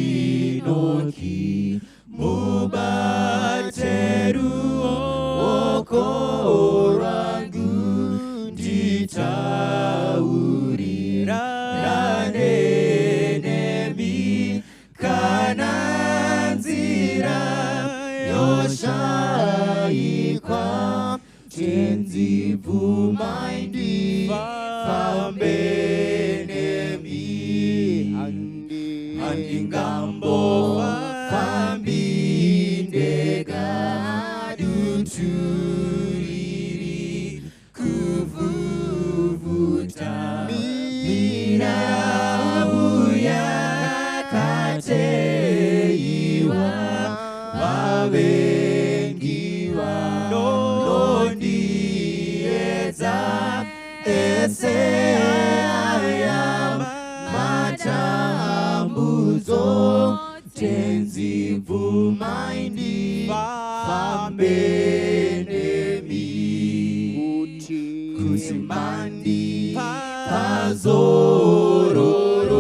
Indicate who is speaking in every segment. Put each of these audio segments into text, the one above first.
Speaker 1: Inoki mubateru okorangu ditaurira ranenemi kananzira yoshaikwa tenzi vumaindi fambenemi handingambo fambindega duturiri kuvuvuta mirauya kateiwa wavengiwa nondieza ese aya matambuzo tenzi vumaindi fambenemi kusimandi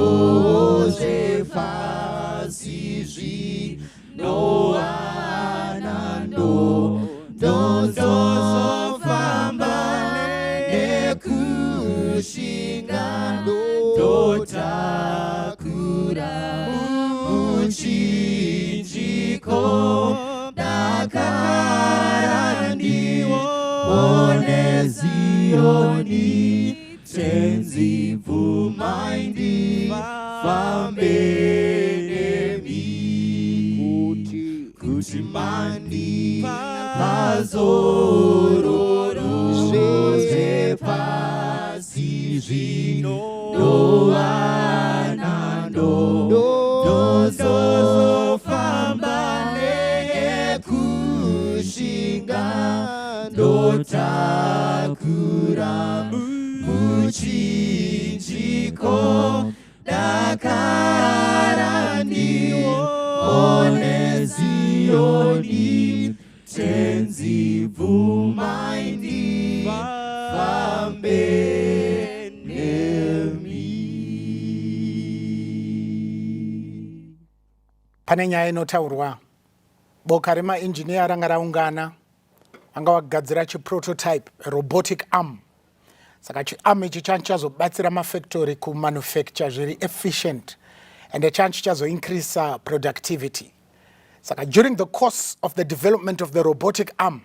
Speaker 1: pazororoje one Zioni tenzi vumaindi fambeni kuti mandi pazororo zvepasi zvino ndowana ndozofamba nekushinga ndotakura muchinjiko dakara ndione Zioni tenzi vumaindi fambe nemi.
Speaker 2: Pane nyaya inotaurwa boka remainjiniya ranga raungana vanga vagadzira chiprototype robotic arm. Saka chiarm ichi change chazobatsira mafactory kumanufacture zviri efficient and change chazoincrease productivity. Saka during the course of the development of the robotic arm,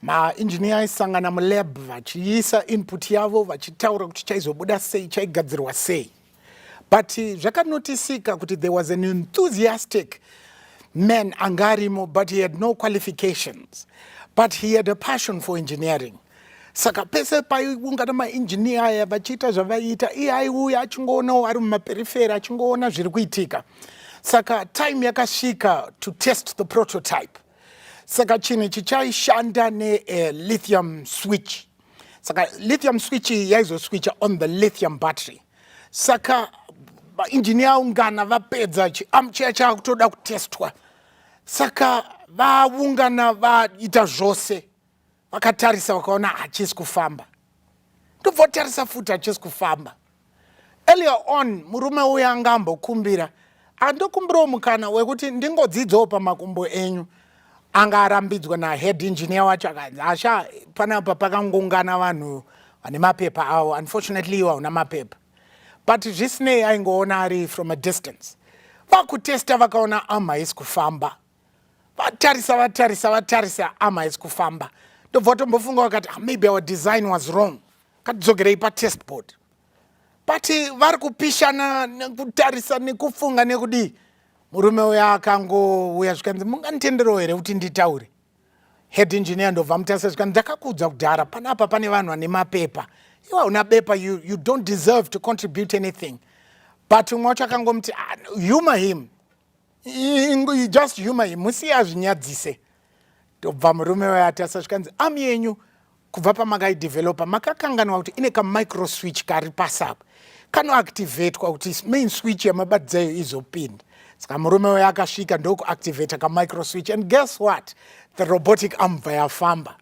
Speaker 2: maenjiniya aisangana mulab vachiisa input yavo vachitaura kuti chaizobuda sei, chaigadzirwa sei. But zvakanotisika kuti there was an enthusiastic man angarimo, but he had no qualifications, but he had a passion for engineering. Saka pese paiungana maenjiniya aya vachiita zvavaiita, iye aiuya achingoonawo ari mumaperiferi achingoona zviri kuitika. Saka time yakasvika to test the prototype. Saka chinhu ichi chaishanda lithium switch. Saka lithium switch yaizoswitcha on the lithium battery. Saka engineer ungana vapedza chiamchiya chakutoda kutestwa. Saka vaungana vaita zvose. Vakatarisa vakaona hachisi kufamba. Ndobvotarisa futi hachisi kufamba. Earlier on murume uya angambokumbira, andokumbirawo mukana wekuti ndingodzidzawo pamakumbo enyu. Anga arambidzwa na head engineer wacho akanzi asha panapa pakangoungana vanhu vane mapepa avo, unfortunately iwo hauna mapepa. But zvisinei aingoona ari from a distance. Vakutesta vakaona arm haisi kufamba. Vatarisa arm haisi kufamba. Ndobva tombofunga vakati maybe our design was wrong. Katidzogerei patest board. But vari kupishana nekutarisa nekufunga nekudii. Murume uya akangouya zvikanzi munganitenderawo here kuti nditaure. Head engineer ndobva mutarisa zvikanzi ndakakudza kudhara panapa pane vanhu vane mapepa. Iwe hauna bepa, you don't deserve to contribute anything. But umwe wacho akangomuti humor him. You just humor him. Musiye azvinyadzise. Ndobva murume uya atarisa zvikanzi arm yenyu kubva pamakaidevelopa makakanganwa kuti ine kamicro switch kari pasapo kanoactivatewa kuti main switch yamabatidzayo izopinda. Saka murume uya akasvika ndokuactivata kamicro switch, and guess what, the robotic arm yafamba.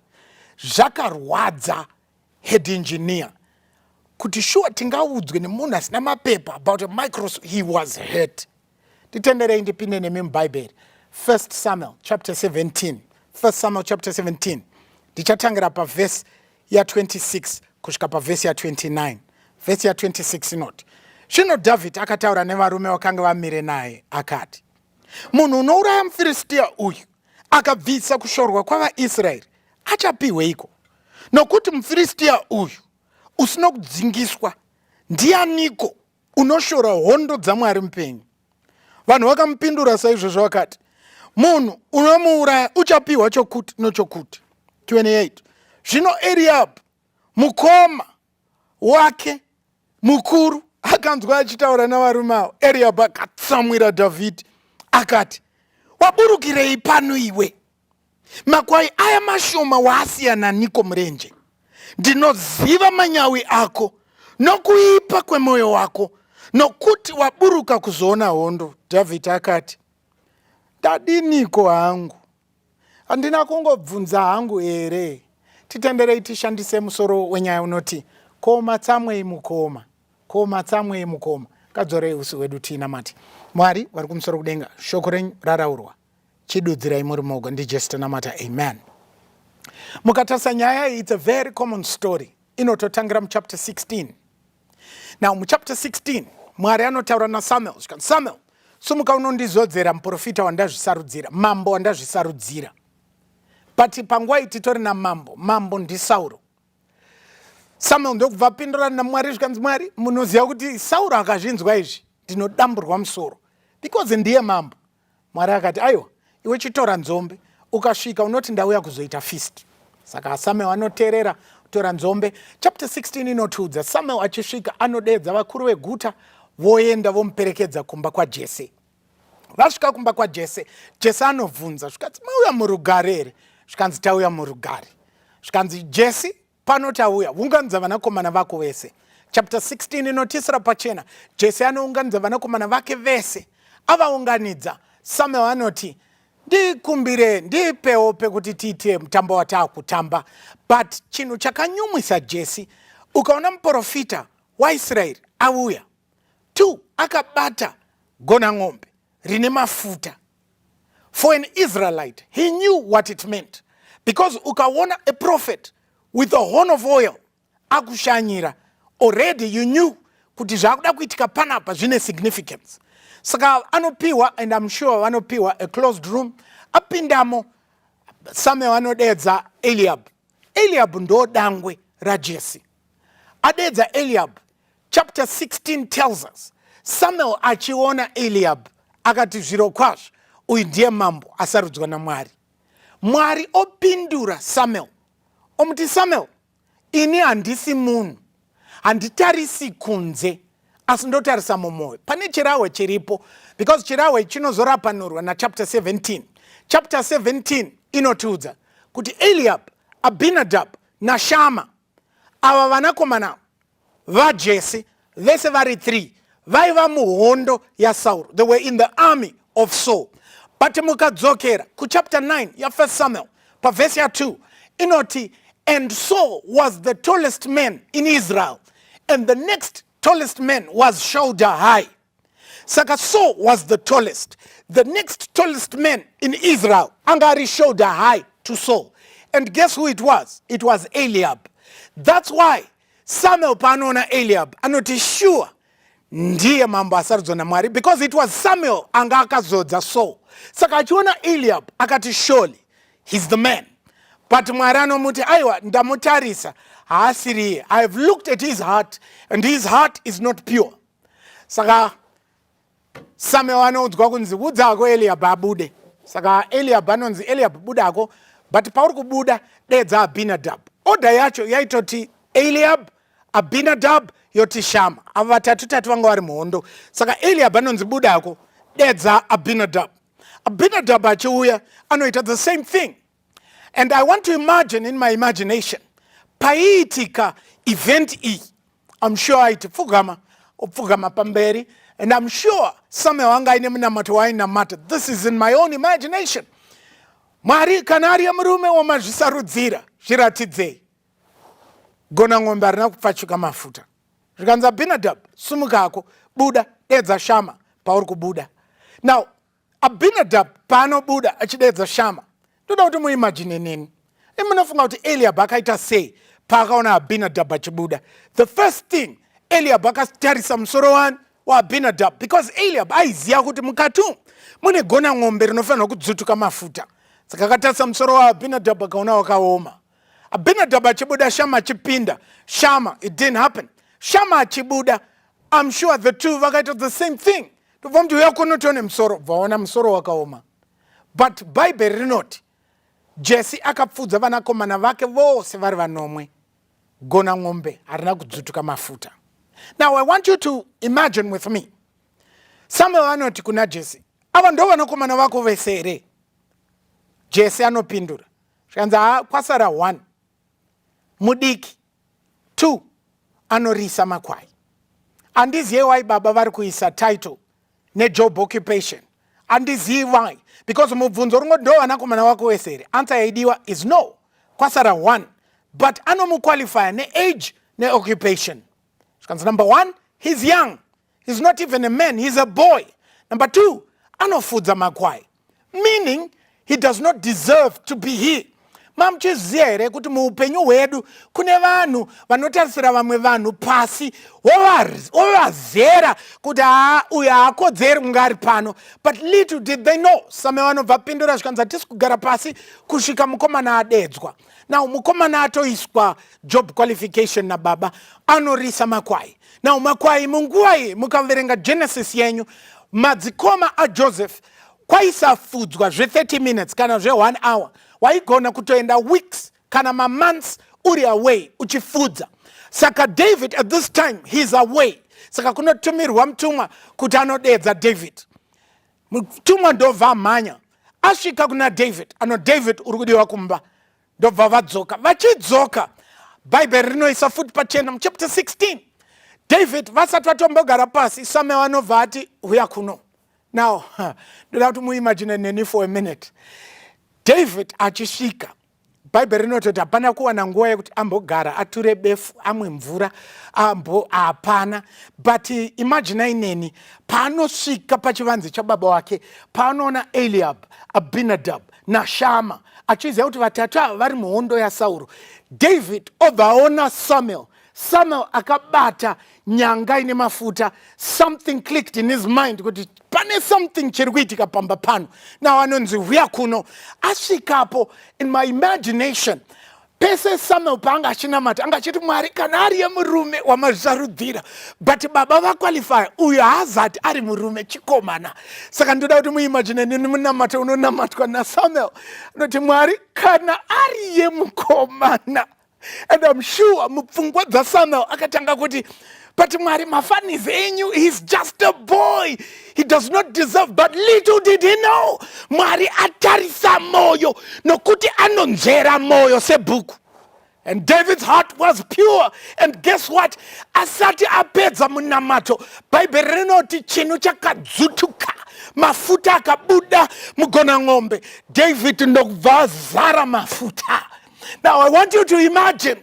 Speaker 2: Zvakarwadza head engineer kuti sure tingaudzwe nemunhu asina mapepa about a micro switch. He was hurt. Titenderei ndipinde nemi mubhaibheri 1 Samuel chapter 17. 1 Samuel chapter 17. Ndichatangira pavhesi ya26 kusvika pavhesi ya29. Vhesi ya26 inoti, zvino Dhavhidhi akataura nevarume vakanga vamire naye akati, munhu unouraya muFiristia uyu akabvisa kushorwa kwavaIsraeri achapiweiko? Nokuti muFiristia uyu usino kudzingiswa ndianiko unoshora hondo dzaMwari mupenyu? Vanhu vakamupindura saizvozvo vakati, munhu unomuuraya uchapiwa chokuti nochokuti. 28. Zvino Eliab mukoma wake mukuru akanzwa achitaura navarume avo. Eliab akatsamwira Dhavhidhi akati, waburukirei pano iwe? Makwai aya mashoma waasiyana niko murenje. Ndinoziva manyawi ako nokuipa kwemwoyo wako, nokuti waburuka kuzoona hondo. Dhavhidhi akati, ndadiniko hangu? Handina kungobvunza hangu here. Titenderei tishandise musoro wenyaya unoti, ko makatsamwei mukoma, ko makatsamwei mukoma. Kadzorei usi hwedu tinamati. Mwari vari kumusoro kudenga, shoko renyu raraurwa. Chidudzirai muri muoga ndiJesu tinamata, amen. Mukatarisa nyaya, it's a very common story. Inototangira chapter 16. Now chapter 16, Mwari anotaura naSamuel. Samuel, sumuka unondizodzera muprofita wandazvisarudzira, mambo wandazvisarudzira. but panguva titori mambo ndi Sauro. Samuel ndokubva pindurana naMwari zvikanzi Mwari munoziva kuti Sauro akazvinzwa izvi ndinodamburwa musoro because ndiye mambo. Mwari akati aiwa iwe chitora nzombe ukasvika unoti ndauya kuzoita feast. Saka Samuel anoteerera kutora nzombe. Chapter 16 inotiudza Samuel achisvika anodedza vakuru veguta voenda vomuperekedza kumba kwaJese. Vasvika kumba kwaJese, Jese anobvunza zvikanzi mauya murugare here? Zvikanzi tauya murugare. Zvikanzi Jese panoti auya unganidza vanakomana vako vese. Chapter 16 inotisira pachena Jese anounganidza vanakomana vake vese. Avaunganidza Samuel anoti ndikumbire ndipewo pekuti tiite mutambo wataakutamba. But chinhu chakanyumwisa Jese, ukaona muprofita waIsraeri auya 2 akabata gona ng'ombe rine mafuta. For an Israelite, he knew what it meant. Because ukaona a prophet with a horn of oil akushanyira, already you knew kuti zvakuda kuitika panapa zvine significance. Saka anopiwa, and I'm sure anopiwa a closed room. Apindamo Samuel anodedza Eliab. Eliab ndo dangwe raJese. Adedza Eliab. Chapter 16 tells us Samuel achiona Eliab akati zviro kwazvo uyu ndiye mambo asarudzwa naMwari. Mwari opindura Samuel omuti Samuel, ini handisi munhu, handitarisi kunze asi ndotarisa mumwoyo. Pane chirahwe chiripo because chirahwe chinozorapanurwa na chapter 17. Chapter 17 inotiudza kuti Eliab, Abinadab naShama ava vanakomana vaJese vese vari 3 vaiva muhondo yaSauro. They were in the army of Saul. But mukadzokera ku chapter 9 ya 1 Samuel pa verse ya 2 inoti, and Saul was the tallest man in Israel, and the next tallest man was shoulder high. Saka Saul was the tallest. The next tallest man in Israel angari shoulder high to Saul. And guess who it was? It was Eliab. That's why Samuel panona Eliab anoti sure ndiye mambo asarudzwa naMwari, because it was Samuel anga akazodza Saul. Saka achiona Eliab akati surely he's the man. But Mwari anomuti aiwa ndamutarisa haasiri. I have looked at his heart and his heart is not pure. Saka Samuel anoudzwa kunzi udzako Eliab abude. Saka Eliab anonzi Eliab budako, but pauri kubuda dedza Abinadab. Order yacho yaitoti Eliab, Abinadab yoti Shama. Ava vatatu vanga vari muhondo. Saka Eliab anonzi budako dedza Abinadab. Abinadab achiuya anoita the same thing. And I want to imagine in my imagination paiitika event iyi, I'm sure aiti pfugama pamberi, and I'm sure Samuel anga ine munamato wainamata. This is in my own imagination. Mwari kana ari murume wamazvisarudzira zviratidzei. Gona ng'ombe harina kupfachuka mafuta. Zvikanzi Abinadab, sumukako buda dedza Shama pauri kubuda. Now Abinadab paanobuda achidedza Shama, ndoda kuti muimagine nini. Munofunga kuti Eliab akaita sei paakaona Abinadab achibuda. The first thing Eliab akatarisa musoro waAbinadab, because Eliab aiziva kuti mukati mune gona ng'ombe rinofanirwa kudzutuka mafuta. Saka akatarisa musoro waAbinadab akaona wakaoma. Abinadab achibuda, Shama achipinda. Shama, it didn't happen. Shama achibuda, I'm sure the two vakaita the same thing. Tobva muti uya kunotone musoro, vaona musoro wakaoma. But Bible rinoti Jese akapfudza vanakomana vake vose vari vanomwe, gona ng'ombe harina kudzutuka mafuta. Now I want you to imagine with me. Samuel anoti kuna Jese, ava ndo vanakomana vako vese here? Jese anopindura zvikanzi kwasara 1 mudiki, 2 anorisa makwai. Handizivi why baba vari kuisa title nejob occupation. Handizivi why, because mubvunzo ringo ndo vanakomana vako vese here? Answer yaidiwa is no, kwasara 1. But anomuqualify ne-age ne-occupation. Zvikanzi number 1, he's young. He's not even a man, he's a boy. Number 2, anofudza makwai. Meaning, he does not deserve to be here. Mamuchiziva here kuti muupenyu hwedu kune vanhu vanotarisira vamwe vanhu pasi wovazera kuti uyu haakodzeri kunge ari pano. But little did they know, samwe vanobva pindura zvikanzi hatisi kugara pasi kusvika mukomana adedzwa. Now mukomana atoiswa job qualification nababa, anorisa makwai. Now makwai munguva iyi mukaverenga Genesis yenyu, madzikoma aJoseph kwaisafudzwa zve30 minutes kana zve1 hour, waigona kutoenda weeks kana months uri away uchifudza. Saka David at this time he's away, saka kunotumirwa mutumwa kuti anodedza David. Mutumwa ndobva amhanya asvika kuna David, David uri kudiwa kumba, ndobva vadzoka. Vachidzoka bhaibheri rinoisa futi pachena chapter 16. David vasati vatombogara pasi, samwe vanobva ati uya kuno. Now, ndoda kuti muimagine neni for a minute. David achisvika, bhaibheri rinototi hapana kuwana nguva yekuti ambogara ature befu amwe mvura hapana. But imagine neni paanosvika pachivanze chababa wake, paanoona Eliab, Abinadab naShama achiziva kuti vatatu ava vari muhondo yaSauro. David obva aona Samuel akabata nyanga ine mafuta. Something clicked in his mind kuti pane something chiri kuitika pamba pano. Now anonzi uya kuno. Asvikapo, in my imagination, pese Samuel paanga achinamata anga achiti Mwari kana ari murume wamazvarudzira, but baba vaqualify uyu haazati ari murume chikomana. Saka ndoda kuti muimagine nini munamata unonamatwa naSamuel noti Mwari kana ari mukomana. And I'm sure mupfungwa dzaSamuel akatanga kuti but Mwari mafanizi enyu, he's just a boy, he does not deserve. But little did he know, Mwari atarisa moyo nokuti anonzera moyo sebhuku. And David's heart was pure. And guess what? Asati apedza munamato, bhaibheri rinoti chinhu chakadzutuka, mafuta akabuda mugona ng'ombe. David ndokubva azara mafuta. Now I want you to imagine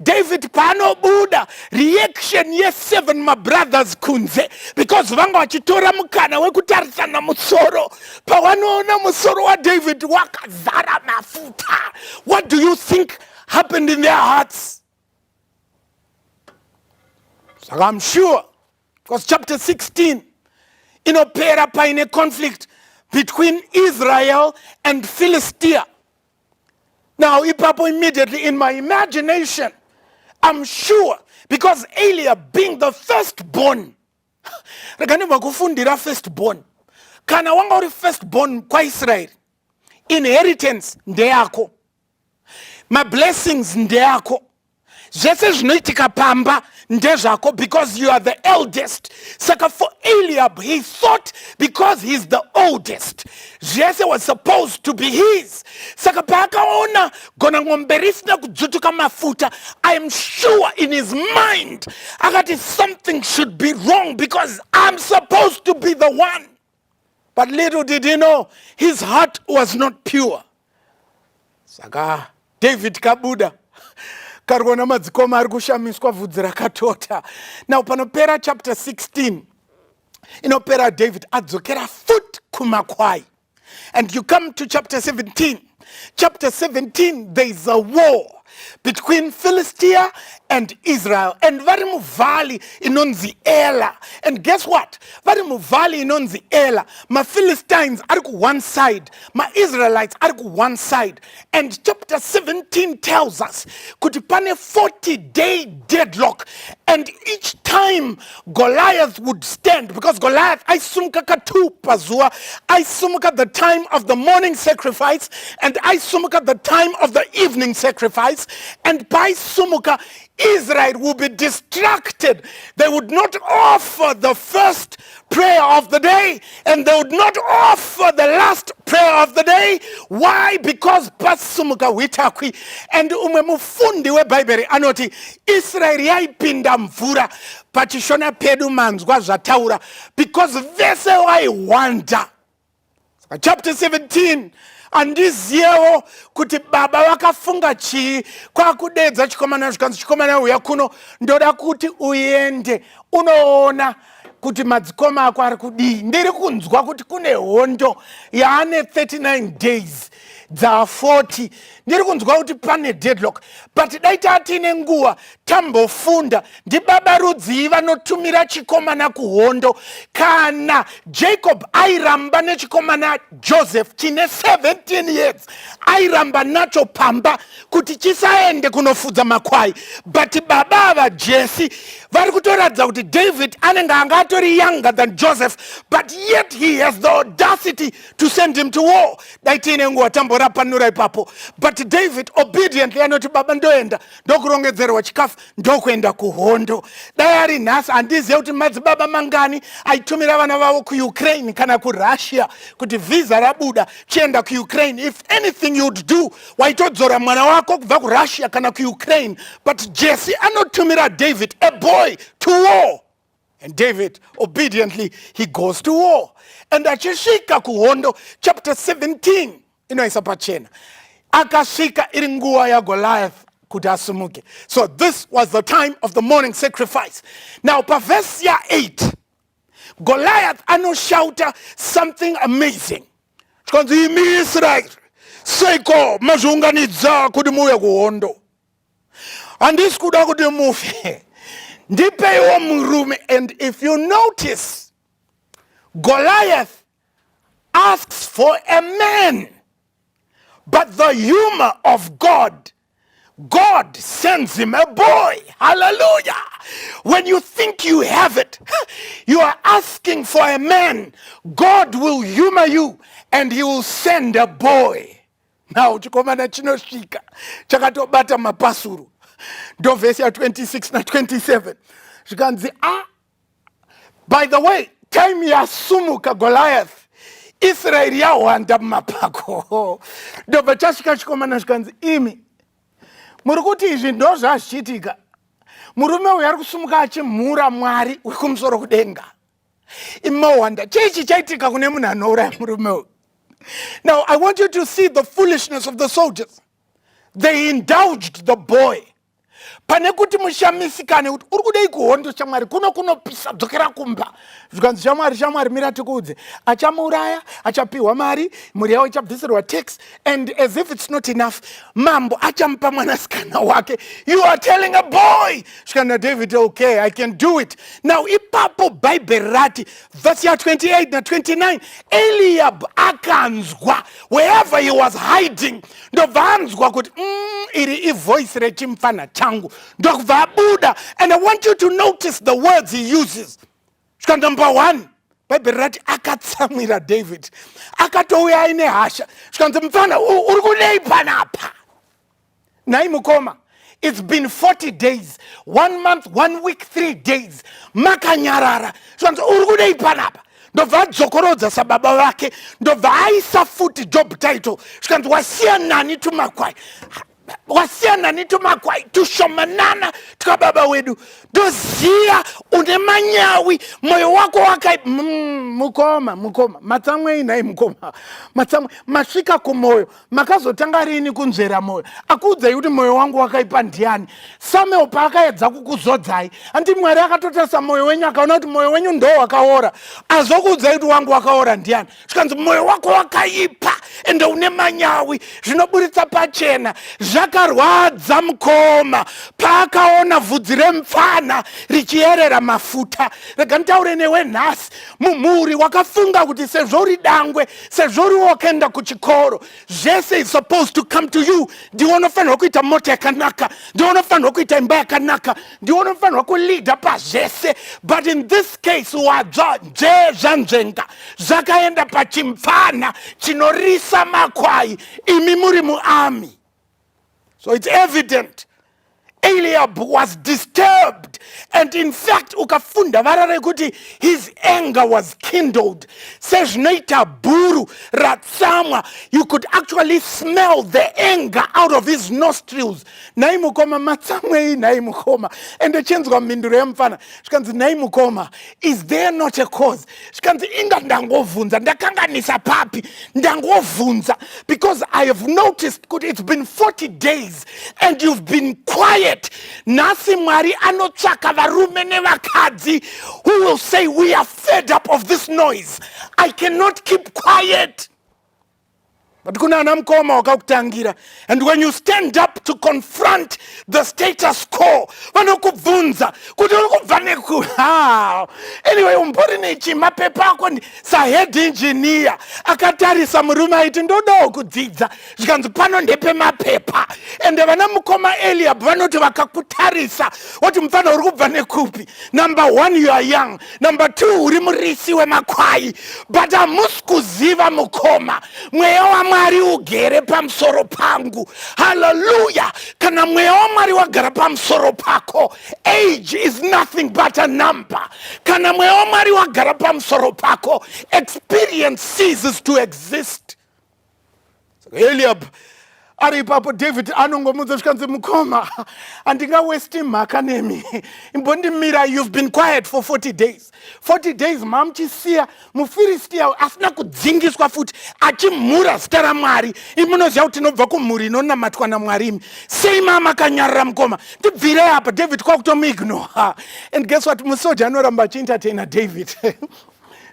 Speaker 2: David panobuda reaction ye7 my brothers kunze, because vanga vachitora mukana wekutarisana musoro. Pawanoona musoro wa David wakazara mafuta. What do you think happened in their hearts? So I'm sure, because chapter 16 inopera paine conflict between Israel and Philistine. Now, ipapo immediately in my imagination, I'm sure, because Eliab being the firstborn, rekanibva kufundira firstborn, kana wanga uri firstborn kwa Israel, inheritance ndeyako, my blessings ndeyako, zvese zvinoitika pamba ndezvako, because you are the eldest. Saka for Eliab, he thought because he's the oldest, zvese was supposed to be his. Saka paakaona gona ng'ombe risina kudzutuka mafuta, I am sure in his mind akati something should be wrong because I'm supposed to be the one. But little did he know, his heart was not pure. Saka David kabuda karikuona madzikoma ari kushamiswa vhudzi rakatota. Now panopera chapter 16 inopera David adzokera futi kumakwai. And you come to chapter 17. Chapter 17, there is a war between Philistine and Israel. And vari muvhali inonzi Ela. And guess what? Vari muvhali inonzi Ela. Ma Philistines are ku one side. Ma Israelites are ku one side. And chapter 17 tells us kuti pane 40-day deadlock. And each time Goliath would stand, because Goliath aisumuka katu pazuwa, aisumuka the time of the morning sacrifice, and aisumuka the time of the evening sacrifice. And by sumuka, Israel will be distracted. They would not offer the first prayer of the day, and they would not offer the last prayer of the day. Why? Because pasumuka witakwi. And mufundi we Bible anoti Israel yaipinda mvura pachishona pedu manzwa zvataura, because vese waiwanda. Chapter 17, andiziyewo kuti baba vakafunga chii kwakudedza chikomana zvikanzi chikomana uya kuno ndoda kuti uende unoona kuti madzikoma ako ari kudii. Ndiri kunzwa kuti kune hondo yaane 39 days dza 40. Ndiri kunzwa kuti pane deadlock, but dai tatine nguva tambofunda ndibaba rudzii vanotumira chikomana kuhondo. Kana Jacob airamba nechikomana Joseph chine 17 years, airamba nacho pamba kuti chisaende kunofudza makwai, but baba ava Jesse vari kutoratidza kuti David anenge anga atori younger than Joseph, but yet he has the audacity to send him to war. Dai tine nguva tamborapanura ipapo, but David obediently anoti baba ndoenda ndokurongedzerwa chikafu ndokuenda kuhondo. Dai ari nhasi handizive kuti madzibaba mangani aitumira vana vavo kuUkraine kana kuRussia kuti visa rabuda chienda kuUkraine. If anything you'd do waitodzora mwana wako kubva kuRussia kana kuUkraine, but Jesse anotumira David, a boy, to war. And David obediently he goes to war. And achisvika kuhondo chapter 17 inoisa pachena, akasvika iri nguva ya Goliath kuti asumuke. So this was the time of the morning sacrifice. Now verse 8, Goliath anoshouta something amazing. Chikanzi imi Israel seiko mazviunganidza kuti muye kuhondo, handisi kuda kuti mufe, ndipeiwo murume. And if you notice, Goliath asks for a man, but the humor of God sends him a boy. Hallelujah. When you think you have it, you are asking for a man, God will humor you and he will send a boy. Now chikomana chinosvika chakatobata mapasuru ndo vhesi ya 26 na 27 zvikanzi by the way, time yasumuka Goliath, Israeri yawanda mumapako. Ndobva chasvika chikomana zvikanzi imi muri kuti izvi ndo zvazvichiitika. Murume uyu ari kusumuka achimhura Mwari wekumusoro kudenga. Imowanda chichi chaitika kune munhu anouraya murume uyu. Now I want you to see the foolishness of the soldiers. They indulged the boy. Pane kuti mushamisikane kuti uri kudei kuhondo shamwari kunopisa dzokera kumba. Zvikanzi shamwari mira tikuudze, achamuuraya, achapiwa mari, mhuri yavo ichabvisirwa tax, and as if it's not enough, mambo achamupa mwanasikana wake. You are telling a boy. Shikana David, okay, I can do it. Now ipapo Bible rati verse 28 na 29, Eliab akanzwa wherever he was hiding, ndovanzwa kuti iri voice rechimfana changu ndokubva abuda. And I want you to notice the words he uses. Number 1, Bible rati akatsamwira David, akatouya aine hasha. Zvikanzi mufana uri kudei panapa. Nai mukoma, it's been 40 days, 1 month, 1 week, 3 days, makanyarara. Zvikanzi uri kudei panapa. Ndobva adzokorodza sababa vake, ndobva aisa futi job title. Zvikanzi wasiya nani tumakwai, wasiyana nitumakwai tushomanana tukababa wedu. Doziya une manyawi, moyo wako wakai mukoma makatsamwei nai mukoma makatsamwei masvika kumoyo makazotanga rini kunzvera moyo. Akuudzai kuti moyo wangu wakaipa ndiani. Samuel paakaedza kukuzodzai, handi Mwari akatotarisa moyo wenyu akaona kuti moyo wenyu ndo wakaora, azokuudzai kuti wangu wakaora ndiani. Zvikanzi moyo wako wakaipa ende une manyawi, zvinoburitsa pachena. Zvakarwadza mukoma paakaona vhudzi remufana richierera mafuta. Rega nditaure newe nhasi, mumhuri wakafunga kuti sezvo uri dangwe, sezvo uri wakaenda kuchikoro, zvese is supposed to come to you. Ndiwe unofanirwa kuita mota yakanaka, ndiwe unofanirwa kuita imba yakanaka, ndiwe unofanirwa kuleada pazvese. But in this case wadzva zvanzvenga zvakaenda pachimfana chinorisa makwai, imi muri muarmy. So it's evident Eliab was disturbed, and in fact ukafunda varare kuti his anger was kindled. Sezvinoita bhuru ratsamwa, you could actually smell the anger out of his nostrils. Nai mukoma makatsamwei nai mukoma. Ende chinzwa mhinduro yemufana zvikanzi nai mukoma, is there not a cause? Zvikanzi inga ndangovhunza, ndakanganisa papi, ndangovhunza, because I have noticed kuti it's been 40 days and you've been quiet quiet. Nasi Mwari anotsvaka varume nevakadzi who will say, we are fed up of this noise. I cannot keep quiet. But kuna ana mukoma wakakutangira. And when you stand up to confront the status quo, vanokubvunza kuti uri kubva neku. Anyway, umbori nechi mapepa ako sa head engineer akatarisa murume aiti ndodawo kudzidza zvikanzi pano ndepe mapepa. And vana mukoma Eliab vanoti vakakutarisa wati mufana uri kubva nekupi. Number 1, you are young. Number 2, uri murisi wemakwai. But hamusi kuziva mukoma. Mweya wa Mwari ugere pamusoro pangu. Hallelujah. Kana mweya wa Mwari wagara pamusoro pako, age is nothing but a number. Kana mweya wa Mwari wagara pamusoro pako, experience ceases to exist. So Eliab ari ipapo David anongomudza zvikanzi mukoma, andinga waste mhaka nemi. Imbondimira, you've been quiet for 40 days. 40 days mamuchisiya mufiristia asina kudzingiswa futi achimhura zita raMwari. Imunoziva kuti tinobva kumhuri inonamatwa naMwari. Sei makanyarara mukoma? Ndibvirei apa. David kwakutomuignore. And guess what? Musoja anoramba achientertaina David.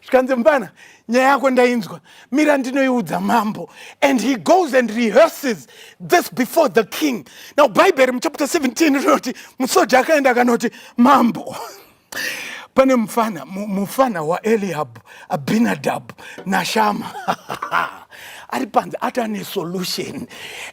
Speaker 2: Zvikanzi mbana, nyaya yako ndainzwa, mira ndinoiudza mambo. And he goes and rehearses this before the king. Now Bible in chapter 17 rinoti musoja akaenda akanoti, mambo, pane mufana wa Eliab, Abinadab naShama. Aripanze atane solution.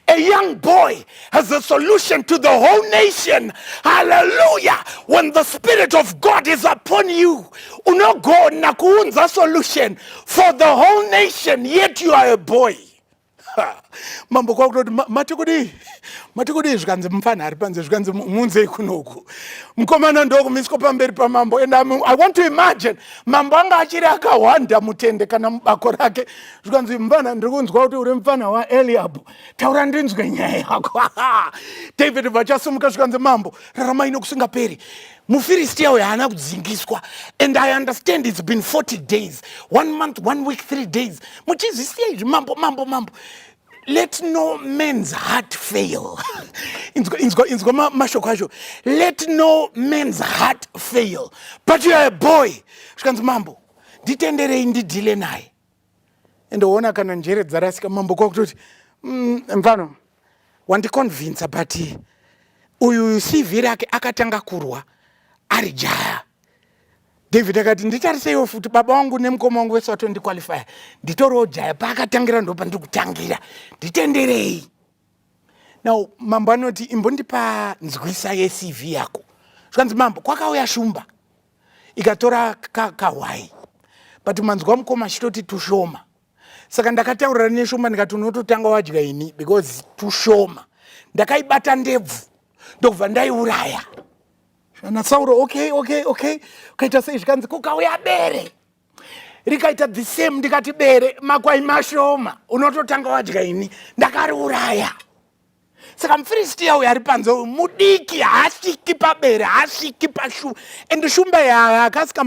Speaker 2: A young boy has a solution to the whole nation. Hallelujah. When the Spirit of God is upon you, unogo na kuunza solution for the whole nation, yet you are a boy. Mambo kwa kuti matikudi zvikanzi mufana ari panze zvikanzi munze kunoku mukomana ndoko misiko pamberi pamambo. And I want to imagine mambo anga achiri akawanda mutende kana mubako rake zvikanzi mufana ndiri kunzwa kuti uri mufana waEliab, taura ndinzwe nyaya yako. David vachasumuka zvikanzi mambo, raramai nokusingaperi. Mufiristia uyu haana kudzingiswa. And I understand it's been 40 days, 1 month, 1 week, 3 days. Muchizisiya izvi mambo. Let no man's heart fail. Inzwa mashoko acho. Let no man's heart fail. But you are a boy. Zvikanzi mambo, nditenderei ndidhile naye. Endoona kana njere dzarasika mambo kwakutoti mfano wandiconvince but uyu CV rake akatanga kurwa ari jaya. David akati nditariseiwo futi baba wangu nemukoma wangu wese watondiqualifya, nditoriwo jaya paakatangira ndopa ndikutangira, nditenderei. Now mambo anoti imbondipa nzwisa yeCV yako. Zvikanzi mambo, kwakauya shumba ikatora kahwai, but manzwa mukoma achitoti tushoma. Saka ndakataurira neshoma ndikati unototanga wadya ini because tushoma. Ndakaibata ndebvu ndobva ndaiuraya. Na Sauro, okay. Kaita sei zvikanzi kukauya bere. Rikaita the same, ndikati bere makwai mashoma unototanga wadya ini ndakariuraya. Saka mufiristia uyu ari panze mudiki, haasviki pabere, haasviki pashu. And shumba yakasika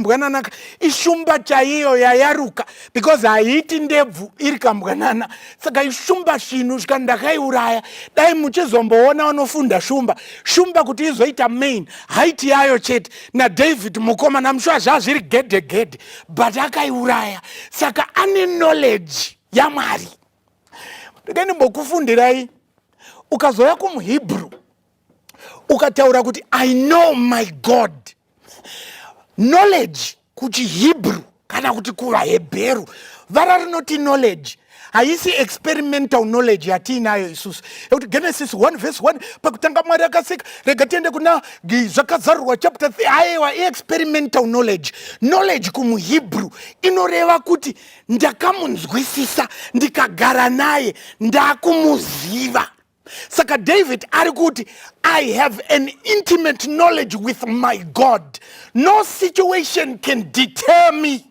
Speaker 2: ishumba chaiyo yayaruka because haiti ndebvu iri kambwanana. Saka ishumba shinu zvika ndakaiuraya. Dai muchizomboona vanofunda shumba kuti izoita main haiti yayo chete. Na David mukoma namushwa zvazviri gedhe but akaiuraya. Saka ane knowledge yaMwari. Ndikani mbokufundirai ukazoya kumuHebrew ukataura kuti I know my God. Knowledge kuchiHebrew kana kuti kuvaHebheru vara rinoti knowledge, haisi experimental knowledge yatiinayo isusu. Ekuti Genesis 1 verse 1 pakutanga Mwari akasika rega tiende kuna zvakazarurwa chapter 3 aiwa experimental knowledge. Knowledge kumuHebrew inoreva kuti ndakamunzwisisa, ndikagara naye, ndakumuziva. Saka David ari kuti I have an intimate knowledge with my God. No situation can deter me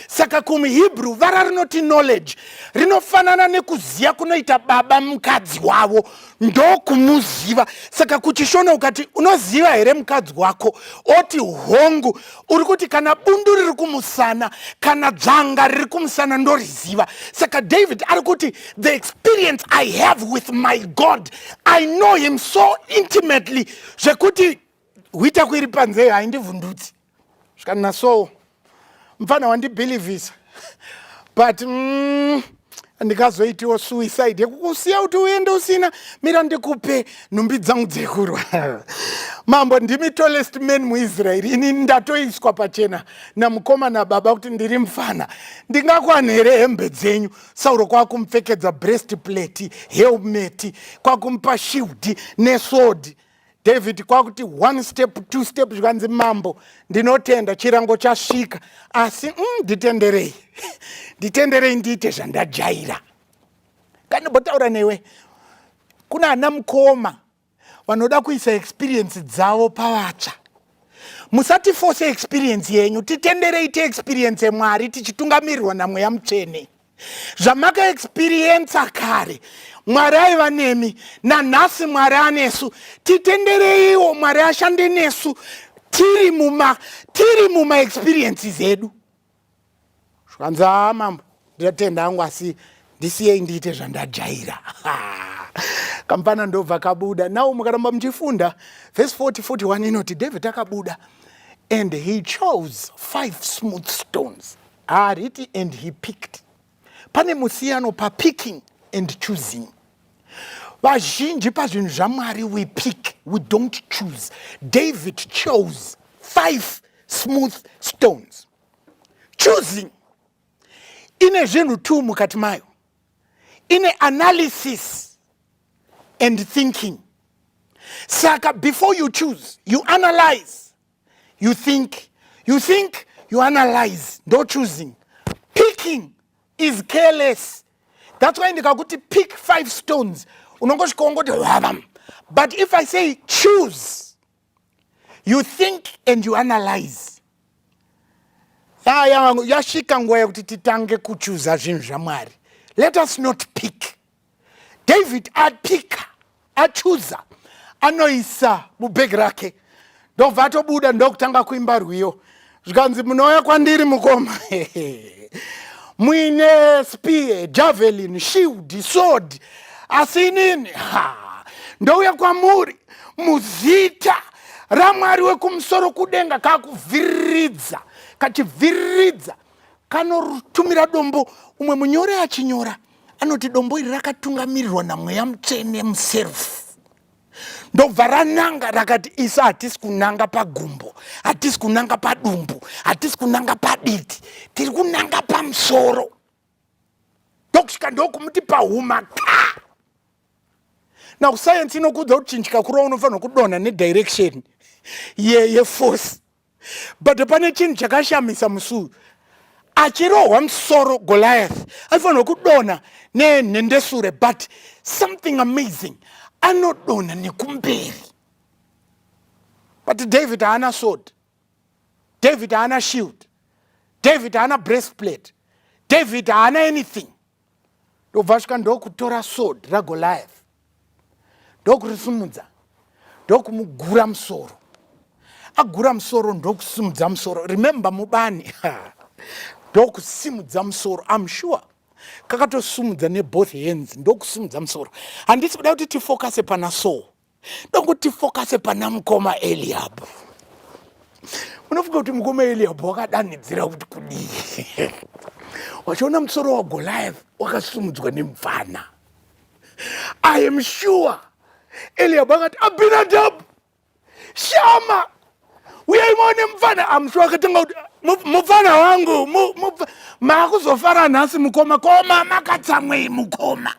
Speaker 2: Saka kumHebrew vara rinoti knowledge rinofanana nekuziva kunoita baba mukadzi wavo, ndokumuziva. Saka kuchishona ukati unoziva here mukadzi wako, oti hongu, uri kuti kana bundu riri kumusana kana dzvanga riri kumusana ndoriziva. Saka David ari kuti the experience I have with my God, I know him so intimately zvekuti huita kuiri panze haindivhundutsi. Zvikanina so mfana wandibhilivhisa but ndikazoitiwo suicide yekukusiya kuti uende usina mira ndikupe nhumbi dzangu dzekurwa. Mambo ndimi tallest man muIsraeri, ini ndatoiswa pachena namukoma nababa kuti ndiri mfana, ndingakwana here hembe dzenyu. Sauro kwakumupfekedza breastplate, helmet, kwakumupa shield nesword. David kwakuti 1 step 2 step zvikanzi mambo ndinotenda chirango chasvika, asi nditenderei nditenderei ndiite zvandajaira. Kandibotaura newe, kuna ana mukoma vanoda kuisa experience dzavo pavatsva. Musati force experience yenyu, titenderei te experience yeMwari tichitungamirirwa naMweya Mutsvene. Zvamaka experience kare Mwari aiva nemi, nanhasi Mwari anesu. Titendereiwo Mwari ashande nesu tiri muma experiences edu. Zvanza mambo ndatenda hangu asi ndisiyei ndiite zvandajaira. Kampana ndobva kabuda. Now mukaramba muchifunda verse 40-41 inoti David akabuda and he chose 5 smooth stones. Ariti and he picked. Pane musiyano pa picking and choosing. Vazhinji pazvinhu zvaMwari we pick, we don't choose. David chose 5 smooth stones. Choosing ine zvinhu 2 mukati mayo. Ine analysis and thinking. Saka before you choose, you analyze, you think, you analyze, no choosing. Picking is careless. That's why ndikakuti pick 5 stones. But if I say choose, you think and you analyze. Yashika nguva yekuti titange kuchuza zvinhu zvaMwari. Let us not pick. David apika, achuza, anoisa mubhegi rake. Ndobva atobuda ndokutanga kuimba rwiyo. Zvikanzi munouya kwandiri mukoma. Muine spear, javelin, shield, sword. Asi inini ndouya kwamuri muzita raMwari wekumusoro kudenga kakuvhiridza, kachivhiridza kanotumira dombo. Umwe munyori achinyora anoti dombo iri rakatungamirirwa naMweya Mutsvene himself. Ndobva rananga rakati isa hatisi kunanga pagumbo, hatisi kunanga padumbu, hatisi kunanga paditi, tiri kunanga pamusoro. Ndokusvika ndokumuti pahuma ka. Now science inokudza kuti chinhu chikakura unofanira kudonha nedirection yeforce. But pane chinhu chakashamisa musu. Achirohwa musoro Goliath aifanira kudonha nenhendesure, but something amazing, anodonha nekumberi. But David haana sword, David haana shield, David haana breastplate, David haana anything. Ndobva svika ndokutora sword raGoliath, ndokurisumudza, ndokumugura musoro. Agura musoro ndokusimudza musoro. Remember mubani ndokusimudza musoro. I'm sure kakatosumudza neboth hands, ndokusimudza musoro. Handisi kuda kuti tifokase pana Saul, ndokuti tifokase pana mukoma Eliab. Unofunga kuti mukoma Eliab wakadanidzira kuti kudii? Wachiona musoro waGoliath wakasumudzwa nemufana. I am sure Eliab akati Abinadab, Shama, uyaimone mufana. I'm sure akatanga kuti mufana wangu makuzofara nhasi mukoma, koma makatsamwei mukoma.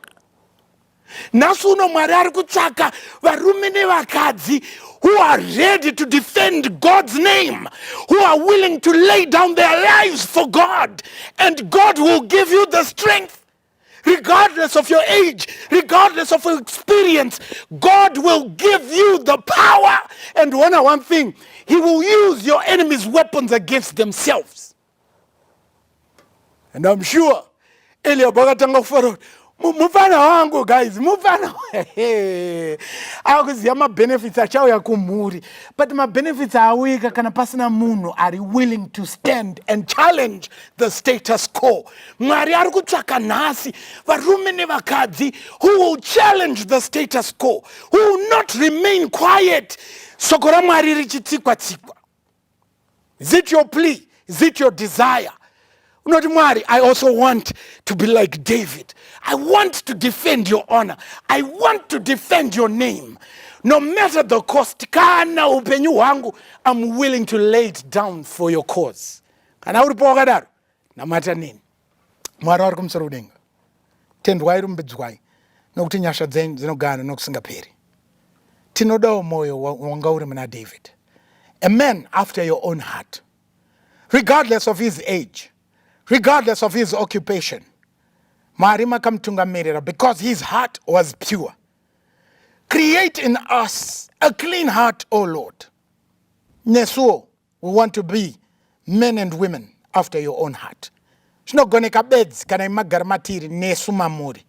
Speaker 2: Nhasi uno Mwari ari kutsvaka varume nevakadzi who are ready to defend God's name, who are willing to lay down their lives for God, and God will give you the strength. Regardless of your age, regardless of your experience, God will give you the power. And one thing, He will use your enemies' weapons against themselves. And I'm sure Eliab akatanga kufara mufana wangu guys, mufana akuziya ma-benefits achauya kumhuri, but ma-benefits awika kana pasina munhu ari willing to stand and challenge the status quo. Mwari ari kutsvaka nhasi varume nevakadzi who will challenge the status quo, who will not remain quiet. Soko raMwari richitsikwa-tsikwa. Is it your plea? Is it your desire? Not Mwari, I also want to be like David. I want to defend your honor. I want to defend your name. No matter the cost, kana upenyu wangu, I'm willing to lay it down for your cause. Kana uripoka daro, namata nini. Mwari wari kumusoro udenga. Tendwai rumbidzwai. Nokuti nyasha dzenyu dzinogara nokusingaperi. Tinodawo moyo wanga uri muna David. A man after your own heart. Regardless of his age. Regardless of his occupation. Mwari makamutungamirira because his heart was pure. Create in us a clean heart, O Lord. Nesuo, we want to be men and women after your own heart. Zvinogoneka bedzi kana imagara matiri nesu mamuri.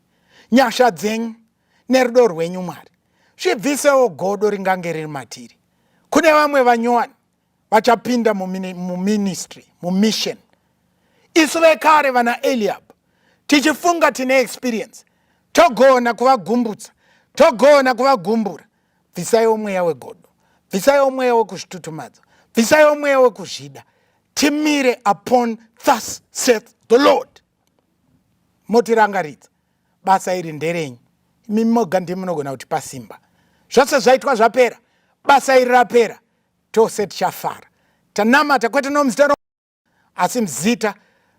Speaker 2: Nyasha dzenyu nerudo rwenyu Mwari. Zvibvisewo godo ringange riri matiri. Kune vamwe vanyowani vachapinda muministry, mumission. Isu vekare vana Eliab. Tichifunga tine experience. Togona kuvagumbutsa. Togona kuvagumbura. Bvisaiwo mweya wegodo. Bvisaiwo mweya wekuzvitutumadza. Bvisaiwo mweya wekuzvida. Timire upon thus saith the Lord. Motirangaridza. Basa iri nderenyu. Imi moga ndimunogona kuti pasimba. Zvose zvaitwa zvapera. Basa iri rapera. Tose tichafara. Tanamata kwete nomuzita asi mzita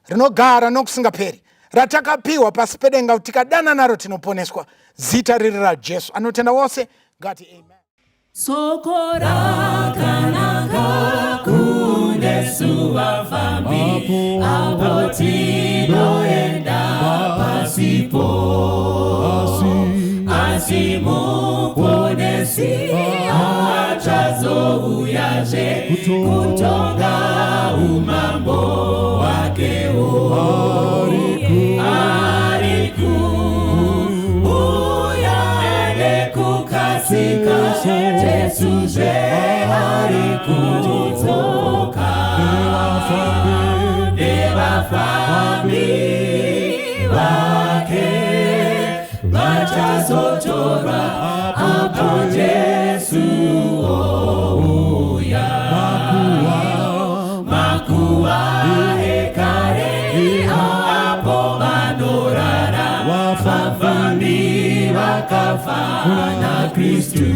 Speaker 2: rinogara nokusingaperi. Ratakapiwa pasi pedenga kuti tikadana naro tinoponeswa. Zita riri raJesu. Anotenda wose ngati amen.
Speaker 1: Soko rakanaka kunesu vafambi apo tinoenda pasipo asi muponesi achazouyaje kutonga umambo wakewo ariku uya nekukasika Jesuje arikudzoka nevafambi vake vachazotorwa apo Jesu ouya. Makuwa ekare apo vanorara vafambi vakafa na Kristu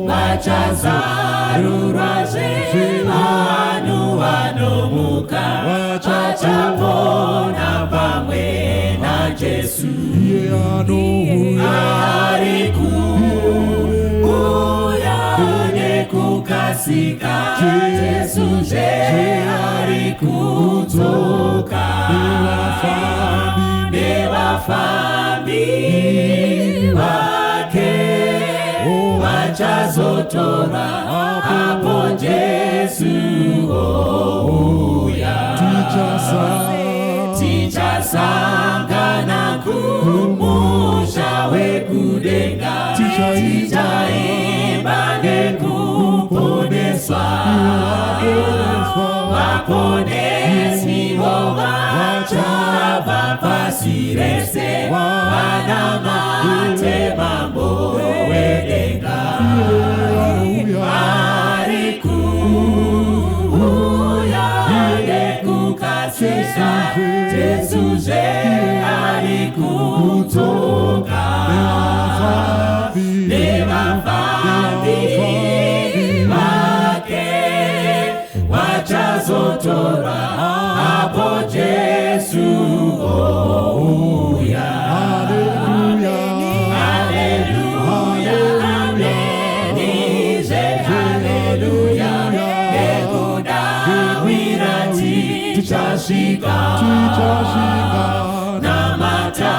Speaker 1: vachazarurwazve vanhu vanomuka vachapona pamwe naJesu ari kuuya nekukasika Jesuzve ari kudzoka nevafambi vake vachazotora apo Jesu ouya. Tichasangana kumusha wekudenga tichaimba nekuponeswa vaponesi vachabva pasi rese vanamate mambo wedenga ari kuuya nekukasika Jesuzve ari kudzoka nevafambi vake vachazotora apo Jesu ouya. Haleluya, amenizve haleluya, nekudawira tichasvika namata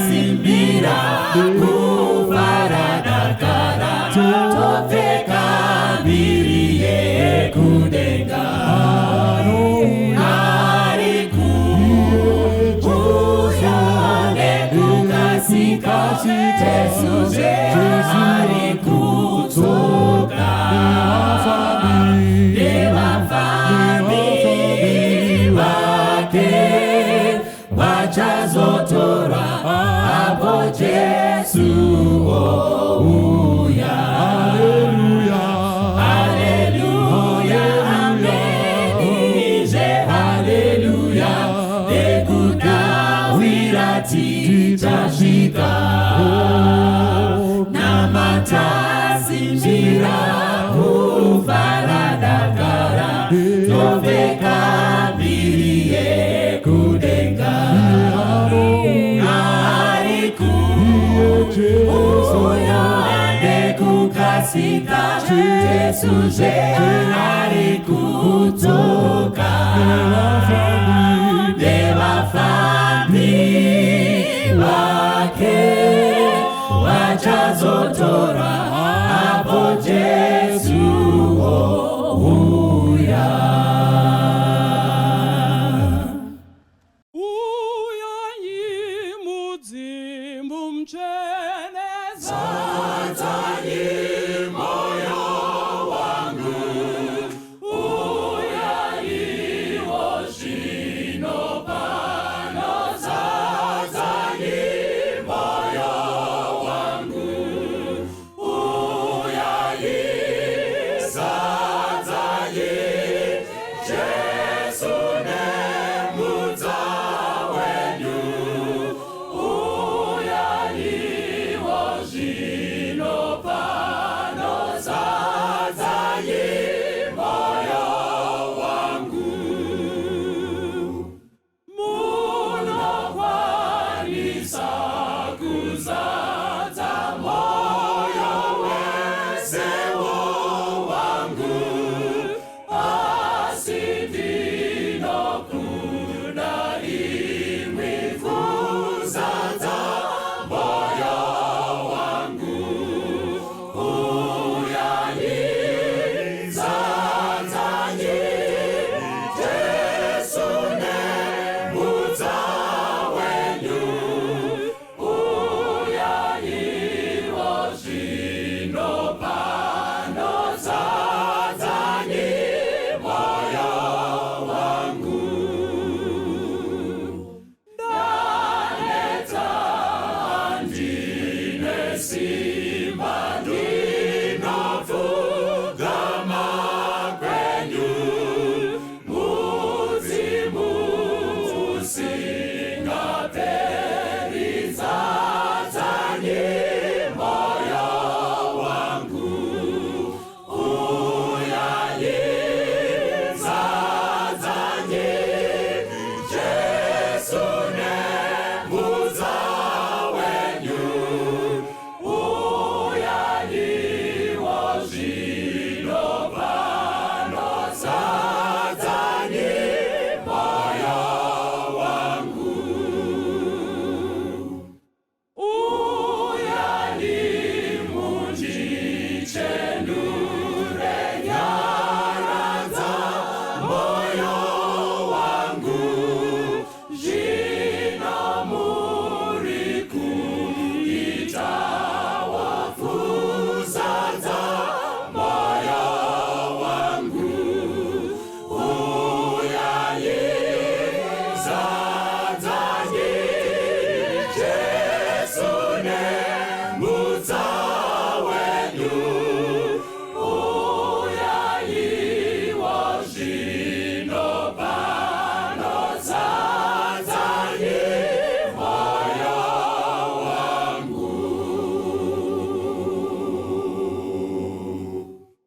Speaker 1: simbira kufara dakara topfeka mbiri yekudenga ari ku wachazotora hapo Yesu uya. Haleluya, haleluya, amen ije haleluya, dekudawirati tashika na matasimbira kufaradakara topeka birie kudenga ariku uya dekukasika Yesu je ariku toka dewafani wake wachazotora hapo je